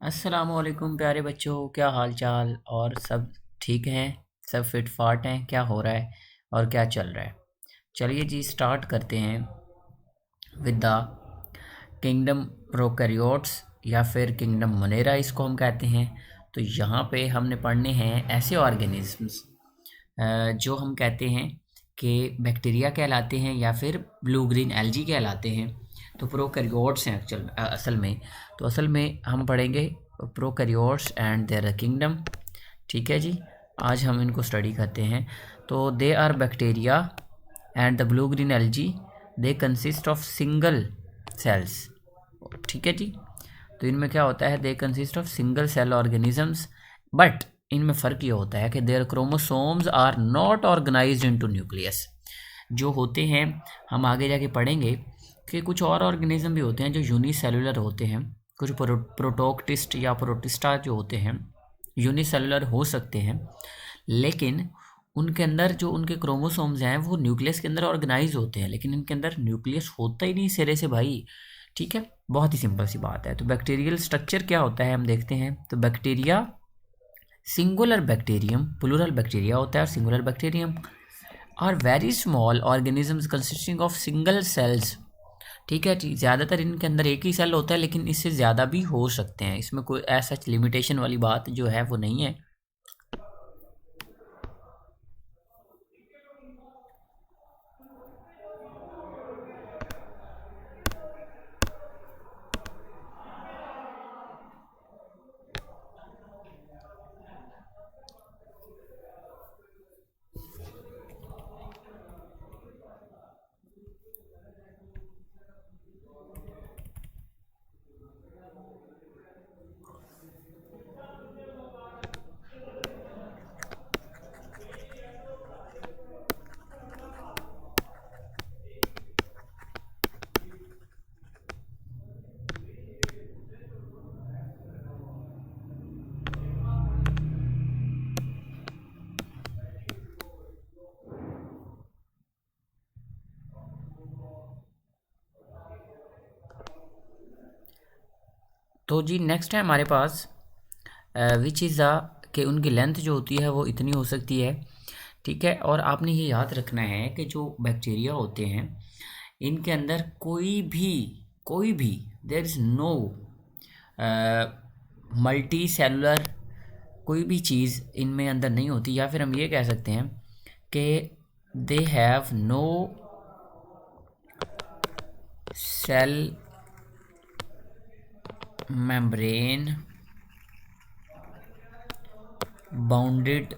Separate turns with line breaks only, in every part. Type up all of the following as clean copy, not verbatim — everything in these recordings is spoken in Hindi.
अस्सलामुअलैकुम प्यारे बच्चों, क्या हाल चाल और सब ठीक हैं? सब फिट फाट हैं? क्या हो रहा है और क्या चल रहा है? चलिए जी स्टार्ट करते हैं विद द किंगडम प्रोकैरियोट्स या फिर किंगडम मोनेरा इसको हम कहते हैं। तो यहाँ पे हमने पढ़ने हैं ऐसे ऑर्गेनिजम्स जो हम कहते हैं कि बैक्टीरिया कहलाते हैं या फिर ब्लू ग्रीन एल्गी कहलाते हैं। तो प्रोकैरियोट्स हैं असल में। तो असल में हम पढ़ेंगे प्रोकैरियोट्स एंड देयर किंगडम। ठीक है जी, आज हम इनको स्टडी करते हैं। तो they are bacteria and the blue green algae, they consist of single cells. ठीक है जी, तो इनमें क्या होता है, they consist of single cell organisms, but इनमें फ़र्क ये होता है कि their chromosomes are not organised into nucleus. जो होते हैं, हम आगे जाके पढ़ेंगे कि कुछ और ऑर्गेनिज्म भी होते हैं जो यूनिसेलुलर होते हैं। कुछ प्रोटोक्टिस्ट या प्रोटिस्टा जो होते हैं यूनिसेलुलर हो सकते हैं, लेकिन उनके अंदर जो उनके क्रोमोसोम्स हैं वो न्यूक्लियस के अंदर ऑर्गेनाइज होते हैं, लेकिन इनके अंदर न्यूक्लियस होता ही नहीं सिरे से भाई। ठीक है, बहुत ही सिंपल सी बात है। तो बैक्टीरियल स्ट्रक्चर क्या होता है हम देखते हैं। तो bacteria, singular bacterium, plural bacteria होता है और singular bacterium are very small organisms consisting of single cells. ठीक है जी, ज़्यादातर इनके अंदर एक ही सेल होता है, लेकिन इससे ज़्यादा भी हो सकते हैं। इसमें कोई ऐसा लिमिटेशन वाली बात जो है वो नहीं है। तो जी नेक्स्ट है हमारे पास विच इज़ द, कि उनकी लेंथ जो होती है वो इतनी हो सकती है। ठीक है, और आपने ये याद रखना है कि जो बैक्टीरिया होते हैं इनके अंदर कोई भी there is no multicellular कोई भी चीज़ इनमें अंदर नहीं होती, या फिर हम ये कह सकते हैं कि they have no cell membrane bounded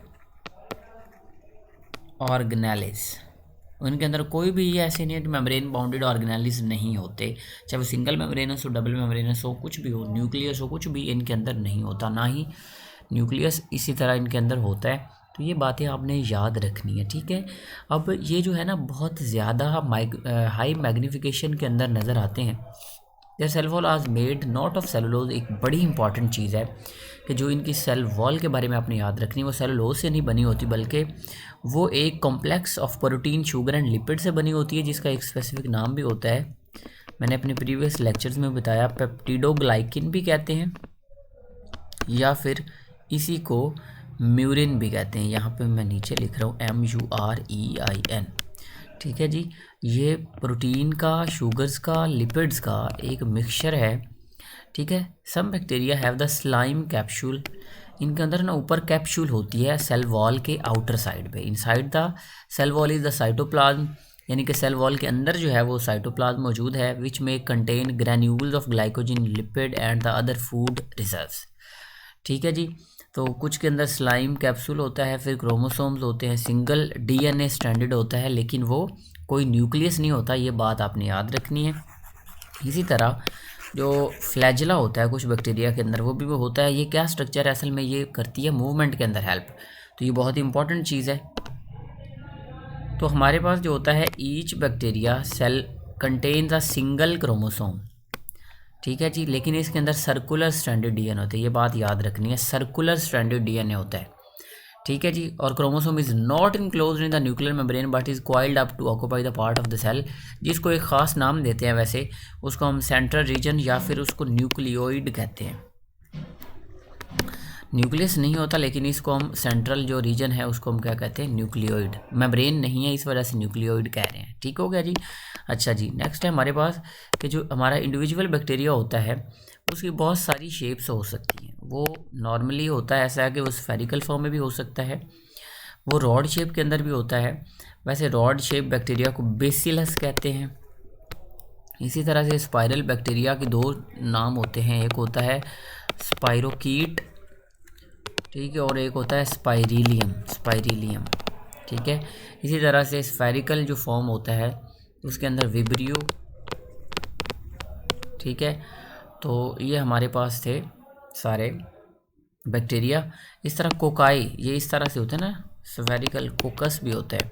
organelles. उनके अंदर कोई भी ऐसे नहीं है कि मेम्ब्रेन बाउंडेड ऑर्गेनेलिस नहीं होते, चाहे वो सिंगल मेम्ब्रेनस हो, डबल मेम्ब्रेनस हो, कुछ भी हो, न्यूक्लियस हो, कुछ भी इनके अंदर नहीं होता, ना ही न्यूक्लियस इसी तरह इनके अंदर होता है। तो ये बातें आपने याद रखनी है। ठीक है, अब ये जो है ना बहुत ज़्यादा हाई मैग्नीफिकेशन के अंदर नज़र आते हैं। देयर सेल वॉल आज मेड नॉट ऑफ सेलुलोज। एक बड़ी इंपॉर्टेंट चीज़ है कि जो इनकी सेल वॉल के बारे में आपने याद रखनी है, वो सेलुलोज से नहीं बनी होती, बल्कि वो एक complex of protein, sugar and lipid से बनी होती है, जिसका एक स्पेसिफिक नाम भी होता है। मैंने अपने प्रीवियस लेक्चर्स में बताया, पेप्टिडोग्लाइकिन भी कहते हैं या फिर इसी को म्यूरिन भी कहते हैं। यहाँ पे मैं नीचे लिख रहा हूँ MUREIN। ठीक है जी, ये प्रोटीन का, शुगर्स का, लिपिड्स का एक मिक्सचर है। ठीक है, some bacteria have the slime capsule. इनके अंदर ना ऊपर कैप्सूल होती है सेल वॉल के आउटर साइड पे। Inside the cell wall is the cytoplasm, यानी कि सेल वॉल के अंदर जो है वो साइटोप्लाज्म मौजूद है, विच में contain granules of glycogen, lipid and the other food reserves. ठीक है जी, तो कुछ के अंदर स्लाइम कैप्सूल होता है, फिर क्रोमोसोम्स होते हैं, सिंगल DNA स्ट्रैंडेड होता है, लेकिन वो कोई न्यूक्लियस नहीं होता। ये बात आपने याद रखनी है। इसी तरह जो फ्लैजिला होता है कुछ बैक्टीरिया के अंदर, वो होता है। ये क्या स्ट्रक्चर है असल में, ये करती है मूवमेंट के अंदर हेल्प। तो ये बहुत ही इंपॉर्टेंट चीज़ है। तो हमारे पास जो होता है, each bacteria cell contains a single chromosome. ठीक है जी, लेकिन इसके अंदर सर्कुलर स्ट्रैंडेड DNA होता है। ये बात याद रखनी है, सर्कुलर स्ट्रैंडेड DNA होता है। ठीक है जी, और chromosome is not enclosed in the nuclear membrane but is coiled up to occupy the part of the cell, जिसको एक ख़ास नाम देते हैं। वैसे उसको हम सेंट्रल रीजन या फिर उसको न्यूक्लियोइड कहते हैं। न्यूक्लियस नहीं होता, लेकिन इसको हम सेंट्रल जो रीजन है उसको हम क्या कहते हैं, न्यूक्लियोइड। मेम्ब्रेन नहीं है इस वजह से न्यूक्लियोइड कह रहे हैं। ठीक हो गया जी। अच्छा जी, नेक्स्ट है हमारे पास कि जो हमारा इंडिविजुअल बैक्टीरिया होता है उसकी बहुत सारी शेप्स हो सकती हैं। वो नॉर्मली होता है ऐसा है कि वो स्फेरिकल फॉर्म में भी हो सकता है, वो रॉड शेप के अंदर भी होता है। वैसे रॉड शेप बैक्टीरिया को बेसिलस कहते हैं। इसी तरह से स्पाइरल बैक्टीरिया के दो नाम होते हैं, एक होता है स्पाइरोकीट, ठीक है, और एक होता है स्पाइरीलियम। ठीक है। इसी तरह से स्फेरिकल जो फॉर्म होता है उसके अंदर विब्रियो। ठीक है, तो ये हमारे पास थे सारे बैक्टीरिया। इस तरह कोकाई ये इस तरह से होते हैं ना, स्फेरिकल कोकस भी होता है।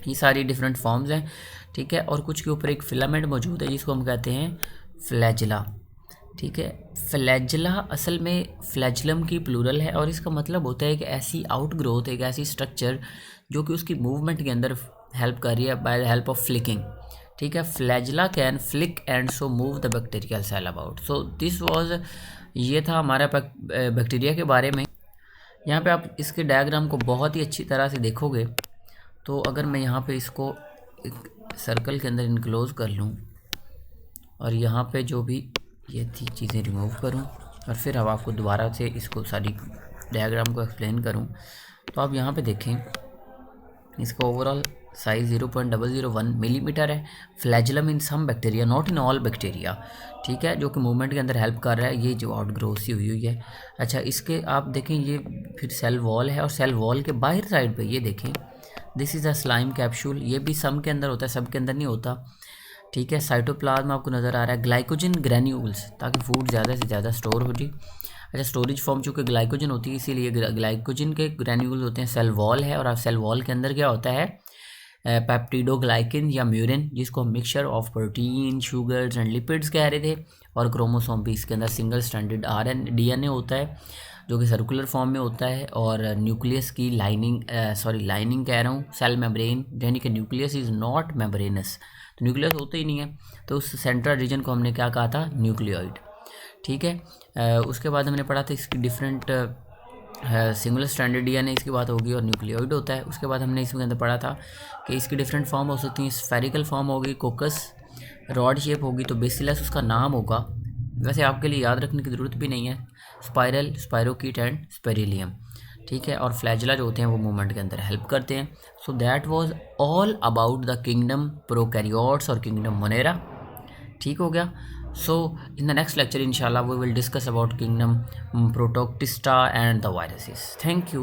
ये सारी डिफरेंट फॉर्म्स हैं। ठीक है, और कुछ के ऊपर एक फिलामेंट मौजूद है जिसको हम कहते हैं फ्लैजिला। ठीक है, फ्लैजिला असल में फ्लैजिलम की प्लूरल है और इसका मतलब होता है कि ऐसी आउटग्रोथ, एक ऐसी स्ट्रक्चर जो कि उसकी मूवमेंट के अंदर हेल्प कर रही है by the help of flicking. ठीक है, flagella can flick and so move the bacterial cell about. So this was, ये था हमारा बैक्टीरिया के बारे में। यहाँ पे आप इसके डायग्राम को बहुत ही अच्छी तरह से देखोगे तो अगर मैं यहाँ पे इसको एक सर्कल के अंदर इनक्लोज कर लूँ और यहाँ पे जो भी ये थी चीज़ें रिमूव करूँ और फिर अब आपको दोबारा से इसको सारी डायग्राम को एक्सप्लेन करूँ, तो आप यहाँ पे देखें इसका ओवरऑल साइज 0.001 मिलीमीटर है। Flagellum in some bacteria, not in all bacteria. ठीक है, जो कि मूवमेंट के अंदर हेल्प कर रहा है, ये जो आउटग्रोथ सी हुई है। अच्छा, इसके आप देखें ये फिर सेल वॉल है और सेल वॉल के बाहर साइड पे ये देखें this is a slime capsule. ये भी सम के अंदर होता है, सब के अंदर नहीं होता। ठीक है, साइटोप्लाज्म आपको नज़र आ रहा है, ग्लाइकोजन ग्रैन्यूल्स, ताकि फूड ज़्यादा से ज़्यादा स्टोर हो जाए। अच्छा, स्टोरेज फॉर्म चूँकि ग्लाइकोजन होती है इसीलिए ग्लाइकोजन के ग्रैन्यूल्स होते हैं। सेल वॉल है और आप सेल वॉल के अंदर क्या होता है, पेप्टिडोग्लाइकिन या म्यूरिन, जिसको हम mixture of protein, sugars and lipids कह रहे थे। और क्रोमोसोम भी इसके अंदर सिंगल स्ट्रैंडेड DNA होता है जो कि सर्कुलर फॉर्म में होता है। और न्यूक्लियस की लाइनिंग कह रहा हूँ, सेल मेम्ब्रेन, यानी कि न्यूक्लियस इज़ नॉट मेम्ब्रेनस, तो न्यूक्लियस होता ही नहीं है, तो उस सेंट्रल रीजन को हमने क्या कहा था, न्यूक्लियोइड। ठीक है, उसके बाद हमने पढ़ा था इसकी डिफरेंट सिंगल स्ट्रैंडेड DNA इसकी बात होगी और न्यूक्लियोइड होता है। उसके बाद हमने इसके अंदर पढ़ा था कि इसकी डिफरेंट फॉर्म हो सकती हैं, स्फेरिकल फॉर्म होगी कोकस, रॉड शेप होगी तो बेसिलस उसका नाम होगा। वैसे आपके लिए याद रखने की ज़रूरत भी नहीं है, स्पाइरल, स्पाइरोकीट एंड स्पेरिलियम। ठीक है, और फ्लैजिला जो होते हैं वो मूवमेंट के अंदर हेल्प करते हैं। So that was all about the kingdom prokaryotes और किंगडम मोनेरा। ठीक हो गया। So in the next lecture inshallah we will discuss about kingdom Protoctista and the viruses. Thank you.